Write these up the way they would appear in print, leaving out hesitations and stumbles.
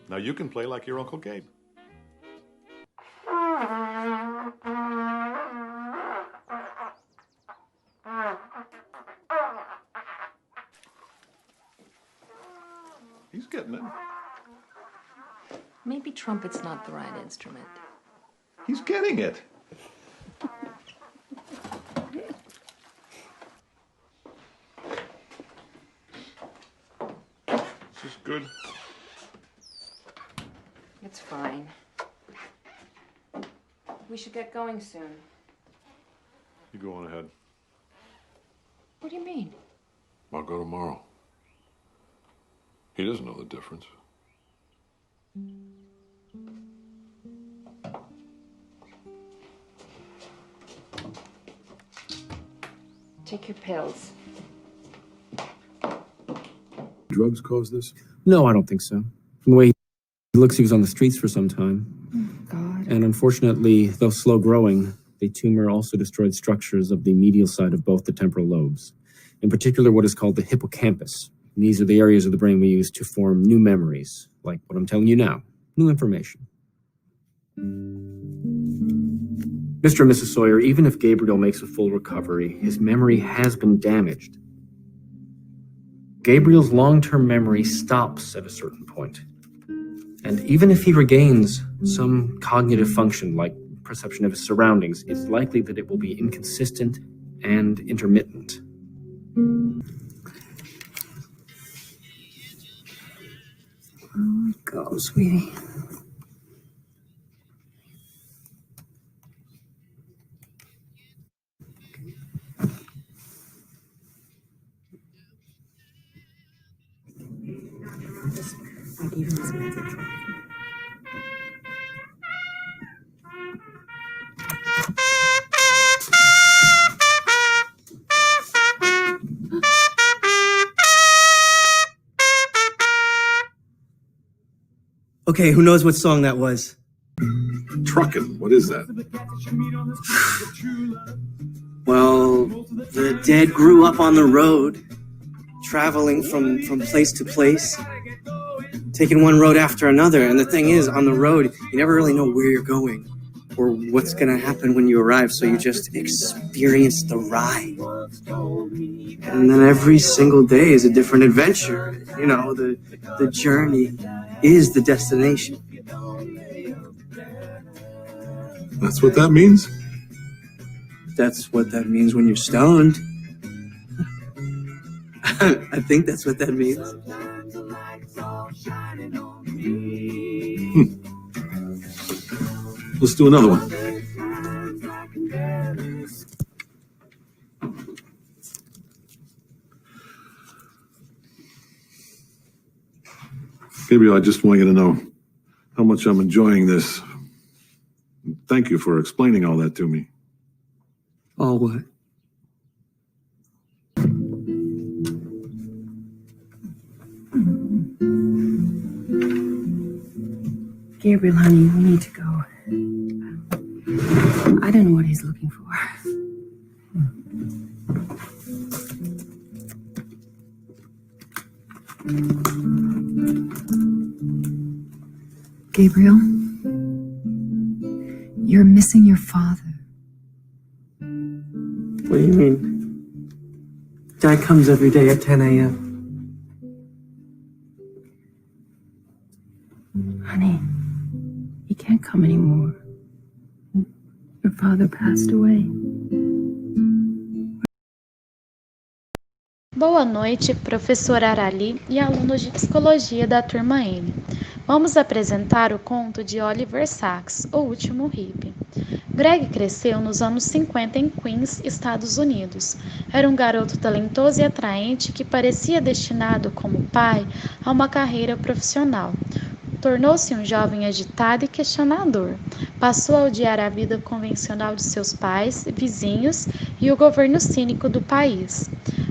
Now you can play like your Uncle Gabe. He's getting it. Maybe trumpet's not the right instrument. He's getting it. This is good. It's fine. We should get going soon. You go on ahead. What do you mean? I'll go tomorrow. He doesn't know the difference. Take your pills. Drugs cause this? No, I don't think so. From the way he looks, he was on the streets for some time. Oh, God. And unfortunately, though slow growing, the tumor also destroyed structures of the medial side of both the temporal lobes. In particular, what is called the hippocampus. And these are the areas of the brain we use to form new memories, like what I'm telling you now, new information. Mr. and Mrs. Sawyer, even if Gabriel makes a full recovery, his memory has been damaged. Gabriel's long-term memory stops at a certain point. And even if he regains some cognitive function, like perception of his surroundings, it's likely that it will be inconsistent and intermittent. Go, sweetie. I gave him this message. Okay, who knows what song that was? Truckin', what is that? Well, the dead grew up on the road, traveling from place to place, taking one road after another. And the thing is, on the road, you never really know where you're going or what's going to happen when you arrive. So you just experience the ride. And then every single day is a different adventure. You know, the journey is the destination. That's what that means? That's what that means when you're stoned. I think that's what that means. Let's do another one. Gabriel, I just want you to know how much I'm enjoying this. Thank you for explaining all that to me. All what? Gabriel, honey, we need to go. I don't know what he's looking for. Gabriel, you're missing your father. What do you mean? Dad comes every day at 10 a.m. Honey, he can't come anymore. Your father passed away. Boa noite, professor Arali e alunos de psicologia da turma N. Vamos apresentar o conto de Oliver Sacks, O Último Hippie. Greg cresceu nos anos 50 em Queens, Estados Unidos. Era um garoto talentoso e atraente que parecia destinado, como pai, a uma carreira profissional. Tornou-se um jovem agitado e questionador. Passou a odiar a vida convencional de seus pais, vizinhos e o governo cínico do país.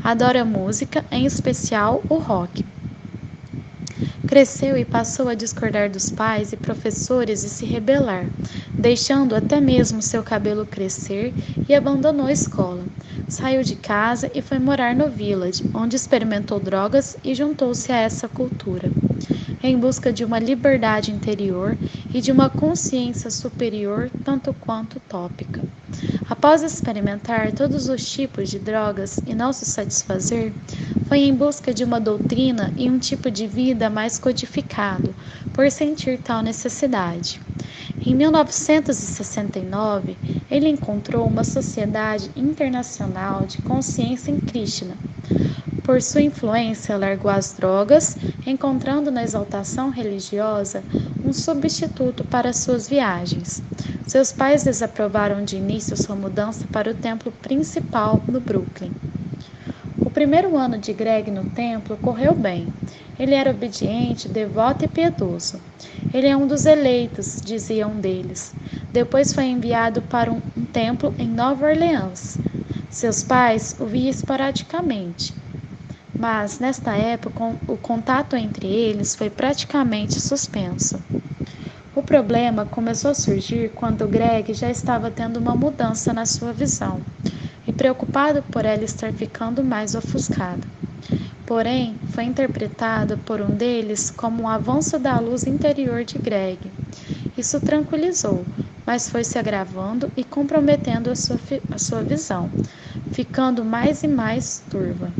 Adora música, em especial o rock. Cresceu e passou a discordar dos pais e professores e se rebelar, deixando até mesmo seu cabelo crescer e abandonou a escola. Saiu de casa e foi morar no Village, onde experimentou drogas e juntou-se a essa cultura. em busca de uma liberdade interior e de uma consciência superior tanto quanto utópica. Após experimentar todos os tipos de drogas e não se satisfazer, foi em busca de uma doutrina e um tipo de vida mais codificado, por sentir tal necessidade. Em 1969, ele encontrou uma Sociedade Internacional de Consciência em Krishna. Por sua influência, largou as drogas, encontrando na exaltação religiosa um substituto para suas viagens. Seus pais desaprovaram de início sua mudança para o templo principal no Brooklyn. O primeiro ano de Greg no templo correu bem. Ele era obediente, devoto e piedoso. Ele é um dos eleitos, dizia um deles. Depois foi enviado para um templo em Nova Orleans. Seus pais o viam esporadicamente, mas nesta época o contato entre eles foi praticamente suspenso. O problema começou a surgir quando Greg já estava tendo uma mudança na sua visão e preocupado por ela estar ficando mais ofuscada. Porém, foi interpretado por um deles como um avanço da luz interior de Greg. Isso tranquilizou, mas foi se agravando e comprometendo a sua visão, ficando mais e mais turva.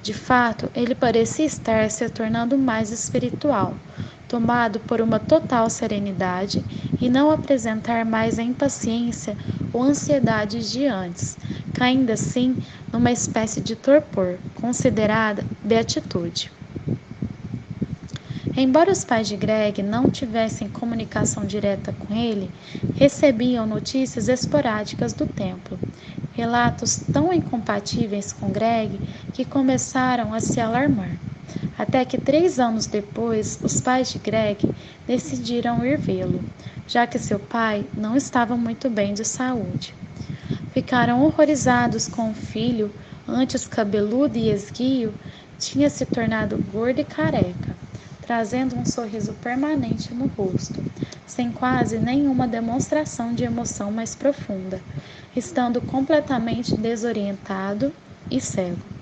De fato, ele parecia estar se tornando mais espiritual, tomado por uma total serenidade e não apresentar mais a impaciência ou ansiedades de antes, caindo assim numa espécie de torpor, considerada beatitude. Embora os pais de Greg não tivessem comunicação direta com ele, recebiam notícias esporádicas do templo, relatos tão incompatíveis com Greg que começaram a se alarmar. Até que 3 anos depois, os pais de Greg decidiram ir vê-lo, já que seu pai não estava muito bem de saúde. Ficaram horrorizados com o filho, antes cabeludo e esguio, tinha se tornado gordo e careca, trazendo um sorriso permanente no rosto, sem quase nenhuma demonstração de emoção mais profunda, estando completamente desorientado e cego.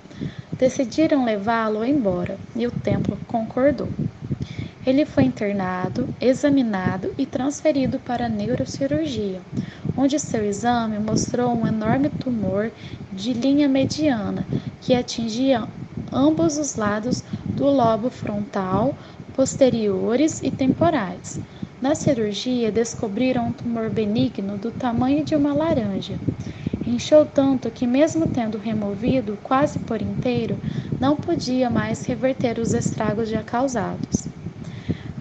Decidiram levá-lo embora e o templo concordou. Ele foi internado, examinado e transferido para a neurocirurgia, onde seu exame mostrou um enorme tumor de linha mediana que atingia ambos os lados do lobo frontal, posteriores e temporais. Na cirurgia, descobriram um tumor benigno do tamanho de uma laranja. Inchou tanto que, mesmo tendo removido quase por inteiro, não podia mais reverter os estragos já causados.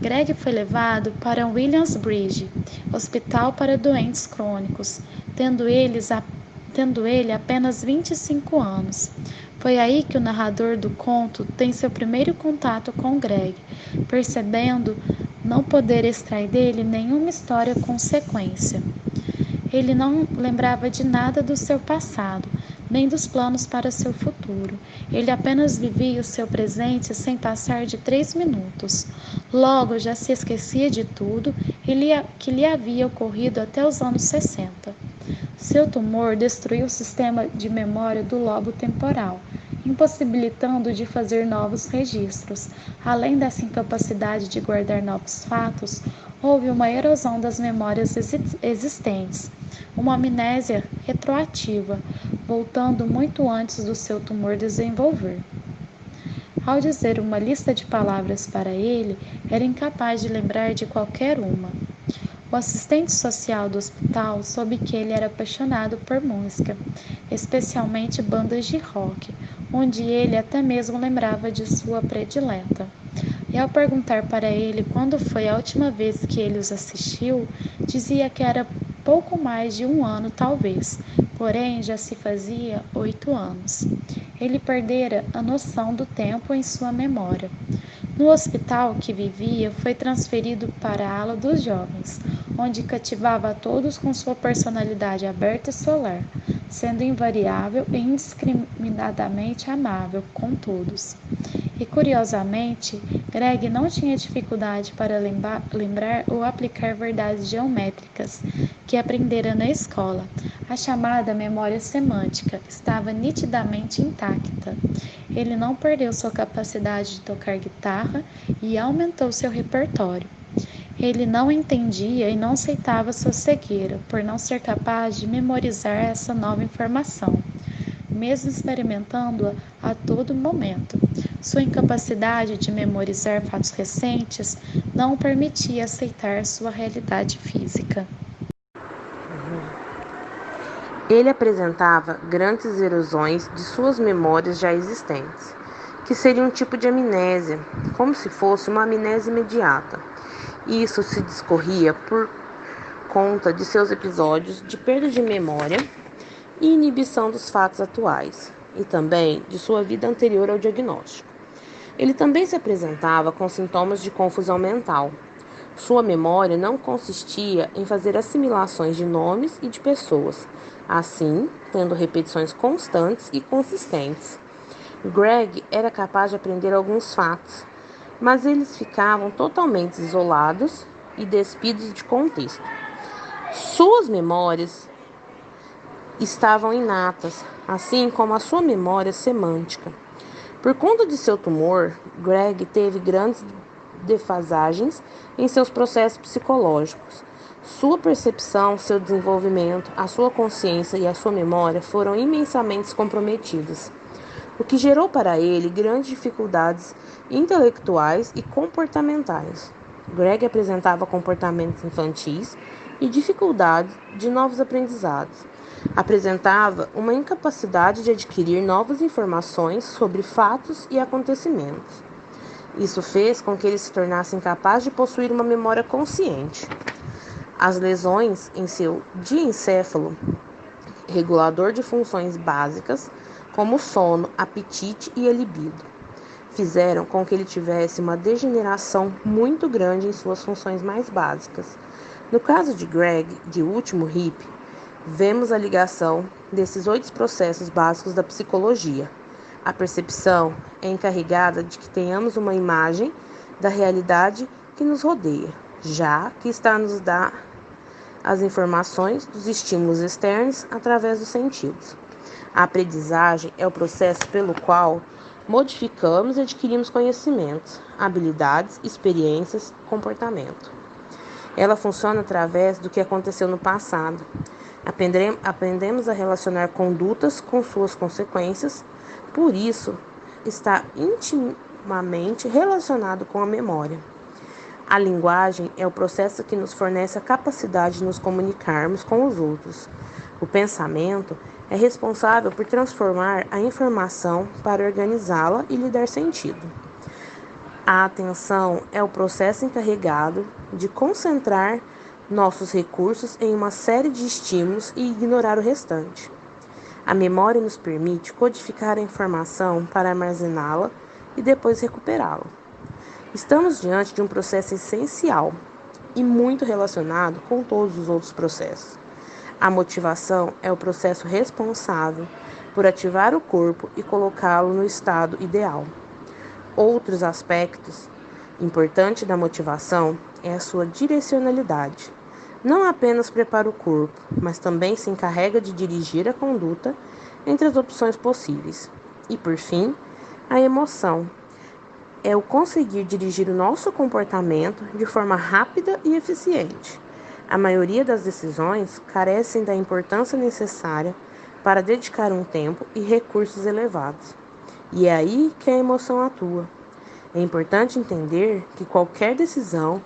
Greg foi levado para Williamsbridge, hospital para doentes crônicos, tendo ele apenas 25 anos. Foi aí que o narrador do conto tem seu primeiro contato com Greg, percebendo não poder extrair dele nenhuma história com sequência. Ele não lembrava de nada do seu passado, nem dos planos para seu futuro. Ele apenas vivia o seu presente sem passar de 3 minutos. Logo, já se esquecia de tudo que lhe havia ocorrido até os anos 60. Seu tumor destruiu o sistema de memória do lobo temporal, impossibilitando de fazer novos registros. Além dessa incapacidade de guardar novos fatos, houve uma erosão das memórias existentes, uma amnésia retroativa, voltando muito antes do seu tumor desenvolver. Ao dizer uma lista de palavras para ele, era incapaz de lembrar de qualquer uma. O assistente social do hospital soube que ele era apaixonado por música, especialmente bandas de rock, onde ele até mesmo lembrava de sua predileta. E ao perguntar para ele quando foi a última vez que ele os assistiu, dizia que era pouco mais de 1 ano talvez, porém já se fazia 8 anos. Ele perdera a noção do tempo em sua memória. No hospital que vivia, foi transferido para a ala dos jovens, onde cativava a todos com sua personalidade aberta e solar. sendo invariável e indiscriminadamente amável com todos. E curiosamente, Greg não tinha dificuldade para lembrar ou aplicar verdades geométricas que aprendera na escola. A chamada memória semântica estava nitidamente intacta. Ele não perdeu sua capacidade de tocar guitarra e aumentou seu repertório. Ele não entendia e não aceitava sua cegueira por não ser capaz de memorizar essa nova informação, mesmo experimentando-a a todo momento. Sua incapacidade de memorizar fatos recentes não o permitia aceitar sua realidade física. Ele apresentava grandes erosões de suas memórias já existentes, que seria um tipo de amnésia, como se fosse uma amnésia imediata. E isso se discorria por conta de seus episódios de perda de memória e inibição dos fatos atuais, e também de sua vida anterior ao diagnóstico. Ele também se apresentava com sintomas de confusão mental. Sua memória não consistia em fazer assimilações de nomes e de pessoas, assim, tendo repetições constantes e consistentes. Greg era capaz de aprender alguns fatos, mas eles ficavam totalmente isolados e despidos de contexto. Suas memórias estavam inatas, assim como a sua memória semântica. Por conta de seu tumor, Greg teve grandes defasagens em seus processos psicológicos. Sua percepção, seu desenvolvimento, a sua consciência e a sua memória foram imensamente comprometidas, o que gerou para ele grandes dificuldades intelectuais e comportamentais. Greg apresentava comportamentos infantis e dificuldades de novos aprendizados. Apresentava uma incapacidade de adquirir novas informações sobre fatos e acontecimentos. Isso fez com que ele se tornasse incapaz de possuir uma memória consciente. As lesões em seu diencéfalo, regulador de funções básicas, como o sono, apetite e a libido, fizeram com que ele tivesse uma degeneração muito grande em suas funções mais básicas. No caso de Greg, de Último Hippie, vemos a ligação desses 8 processos básicos da psicologia. A percepção é encarregada de que tenhamos uma imagem da realidade que nos rodeia, já que está a nos dar as informações dos estímulos externos através dos sentidos. A aprendizagem é o processo pelo qual modificamos e adquirimos conhecimentos, habilidades, experiências, comportamento. Ela funciona através do que aconteceu no passado. Aprendemos a relacionar condutas com suas consequências, por isso está intimamente relacionado com a memória. A linguagem é o processo que nos fornece a capacidade de nos comunicarmos com os outros. O pensamento é responsável por transformar a informação para organizá-la e lhe dar sentido. A atenção é o processo encarregado de concentrar nossos recursos em uma série de estímulos e ignorar o restante. A memória nos permite codificar a informação para armazená-la e depois recuperá-la. Estamos diante de um processo essencial e muito relacionado com todos os outros processos. A motivação é o processo responsável por ativar o corpo e colocá-lo no estado ideal. Outros aspectos importantes da motivação é a sua direcionalidade. Não apenas prepara o corpo, mas também se encarrega de dirigir a conduta entre as opções possíveis. E, por fim, a emoção é o conseguir dirigir o nosso comportamento de forma rápida e eficiente. A maioria das decisões carecem da importância necessária para dedicar um tempo e recursos elevados. E é aí que a emoção atua. É importante entender que qualquer decisão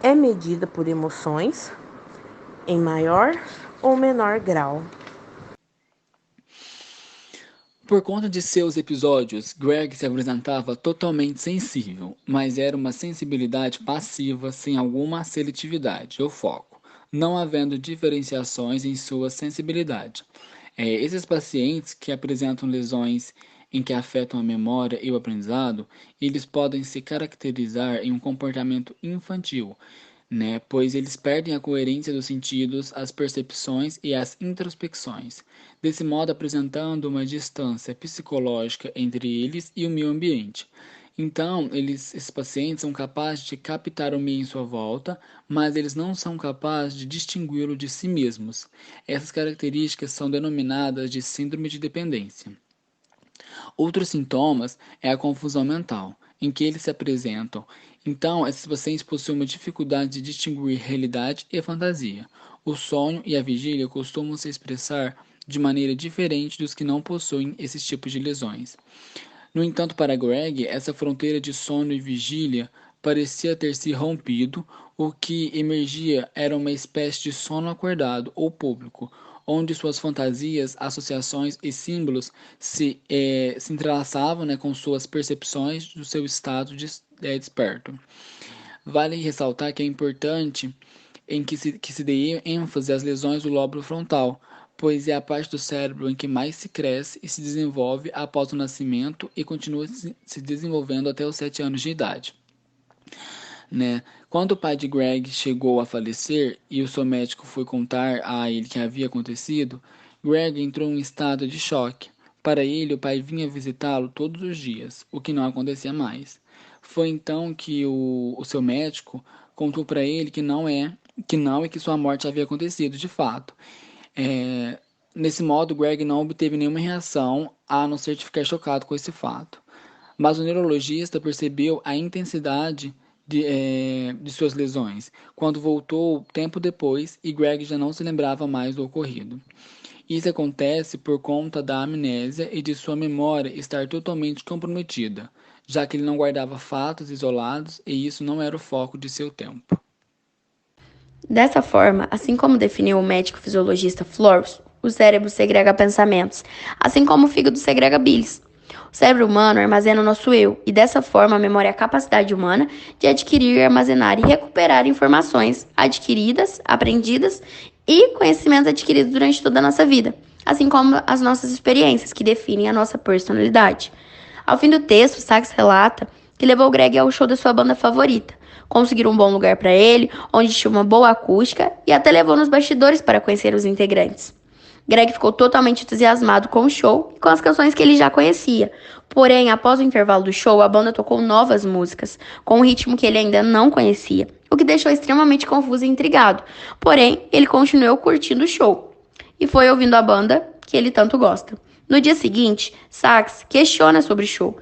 é medida por emoções em maior ou menor grau. Por conta de seus episódios, Greg se apresentava totalmente sensível, mas era uma sensibilidade passiva sem alguma seletividade ou foco, não havendo diferenciações em sua sensibilidade. Esses pacientes que apresentam lesões em que afetam a memória e o aprendizado, eles podem se caracterizar em um comportamento infantil, né? Pois eles perdem a coerência dos sentidos, as percepções e as introspecções, desse modo apresentando uma distância psicológica entre eles e o meio ambiente. Então, esses pacientes são capazes de captar o meio em sua volta, mas eles não são capazes de distingui-lo de si mesmos. Essas características são denominadas de síndrome de dependência. Outros sintomas é a confusão mental, em que eles se apresentam. Então, esses pacientes possuem uma dificuldade de distinguir realidade e fantasia. O sonho e a vigília costumam se expressar de maneira diferente dos que não possuem esses tipos de lesões. No entanto, para Greg, essa fronteira de sono e vigília parecia ter se rompido. O que emergia era uma espécie de sono acordado ou público, onde suas fantasias, associações e símbolos se entrelaçavam, né, com suas percepções do seu estado desperto. Vale ressaltar que é importante que se dê ênfase às lesões do lóbulo frontal, pois é a parte do cérebro em que mais se cresce e se desenvolve após o nascimento e continua se desenvolvendo até os 7 anos de idade. Né? Quando o pai de Greg chegou a falecer e o seu médico foi contar a ele o que havia acontecido, Greg entrou em um estado de choque. Para ele, o pai vinha visitá-lo todos os dias, o que não acontecia mais. Foi então que o seu médico contou para ele que não e que sua morte havia acontecido de fato. Nesse modo, Greg não obteve nenhuma reação, a não ser de ficar chocado com esse fato. Mas o neurologista percebeu a intensidade de suas lesões, quando voltou tempo depois e Greg já não se lembrava mais do ocorrido. Isso acontece por conta da amnésia e de sua memória estar totalmente comprometida, já que ele não guardava fatos isolados e isso não era o foco de seu tempo. Dessa forma, assim como definiu o médico fisiologista Flores, o cérebro segrega pensamentos, assim como o fígado segrega bilis. O cérebro humano armazena o nosso eu, e dessa forma a memória é a capacidade humana de adquirir, armazenar e recuperar informações adquiridas, aprendidas e conhecimentos adquiridos durante toda a nossa vida, assim como as nossas experiências, que definem a nossa personalidade. Ao fim do texto, Sachs relata que levou Greg ao show da sua banda favorita, conseguiram um bom lugar para ele, onde tinha uma boa acústica e até levou nos bastidores para conhecer os integrantes. Greg ficou totalmente entusiasmado com o show e com as canções que ele já conhecia. Porém, após o intervalo do show, a banda tocou novas músicas, com um ritmo que ele ainda não conhecia, o que deixou extremamente confuso e intrigado. Porém, ele continuou curtindo o show e foi ouvindo a banda que ele tanto gosta. No dia seguinte, Sachs questiona sobre o show.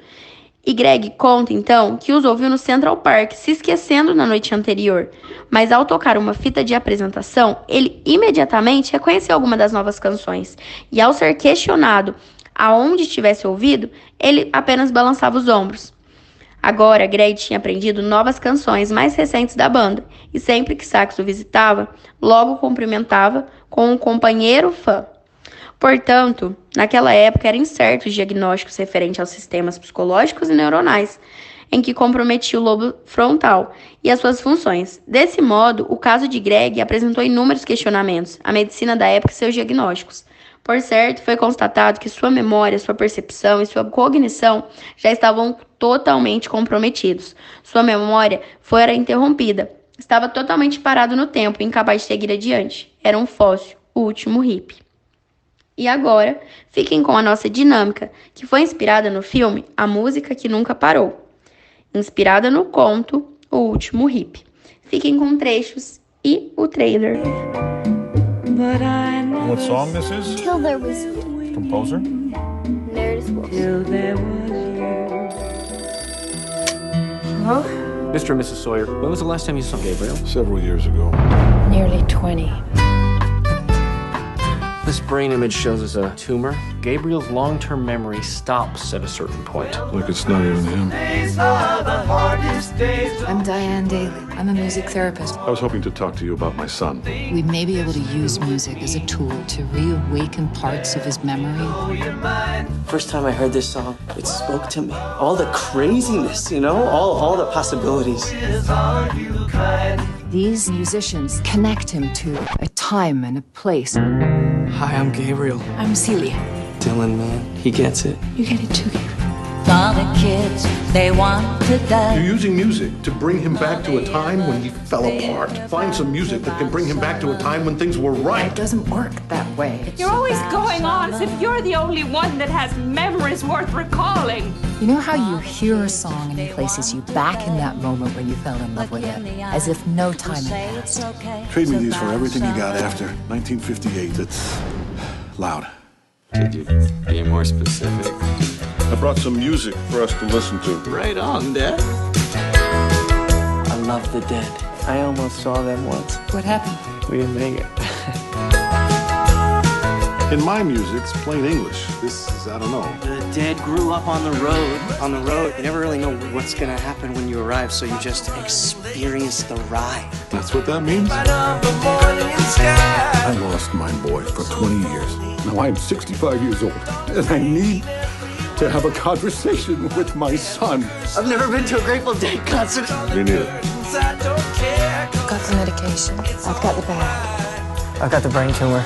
E Greg conta, então, que os ouviu no Central Park, se esquecendo na noite anterior. Mas ao tocar uma fita de apresentação, ele imediatamente reconheceu alguma das novas canções. E ao ser questionado aonde tivesse ouvido, ele apenas balançava os ombros. Agora, Greg tinha aprendido novas canções mais recentes da banda. E sempre que Sachs o visitava, logo cumprimentava com um companheiro fã. Portanto, naquela época eram incertos os diagnósticos referentes aos sistemas psicológicos e neuronais, em que comprometia o lobo frontal e as suas funções. Desse modo, o caso de Greg apresentou inúmeros questionamentos à medicina da época e seus diagnósticos. Por certo, foi constatado que sua memória, sua percepção e sua cognição já estavam totalmente comprometidos. Sua memória fora interrompida, estava totalmente parado no tempo e incapaz de seguir adiante. Era um fóssil, o último hippie. E agora, fiquem com a nossa dinâmica, que foi inspirada no filme A Música que Nunca Parou, inspirada no conto O Último Hippie. Fiquem com trechos e o trailer. What song this is? Till There Was You. Composer? Meredith Willson. Till there was you. Hello? Mr. and Mrs. Sawyer, when was the last time you saw Gabriel? Several years ago. Nearly 20. This brain image shows us a tumor. Gabriel's long-term memory stops at a certain point. Like it's not even him. I'm Diane Daly. I'm a music therapist. I was hoping to talk to you about my son. We may be able to use music as a tool to reawaken parts of his memory. First time I heard this song, it spoke to me. All the craziness, you know, all the possibilities. These musicians connect him to a time and a place. Hi, I'm Gabriel. I'm Celia. Dylan, man, he gets it. You get it too, Gabriel. saw the kids, they want to die. You're using music to bring him back to a time when he fell apart. Find some music that can bring him back to a time when things were right. It doesn't work that way. You're always going on as if you're the only one that has memories worth recalling. You know how you hear a song and it places you back in that moment when you fell in love with it, as if no time had passed. Trade me these for everything you got after 1958. It's loud. Could you be more specific? I brought some music for us to listen to. Right on, Dad. I love the Dead. I almost saw them once. What happened? We didn't make it. In my music, it's plain English. This is, I don't know. The Dead grew up on the road. On the road, you never really know what's gonna happen when you arrive, so you just experience the ride. That's what that means? I lost my boy for 20 years. Now I'm 65 years old, and I need to have a conversation with my son. I've never been to a Grateful Dead concert. Me neither. Got the medication. I've got the bag. I've got the brain tumor.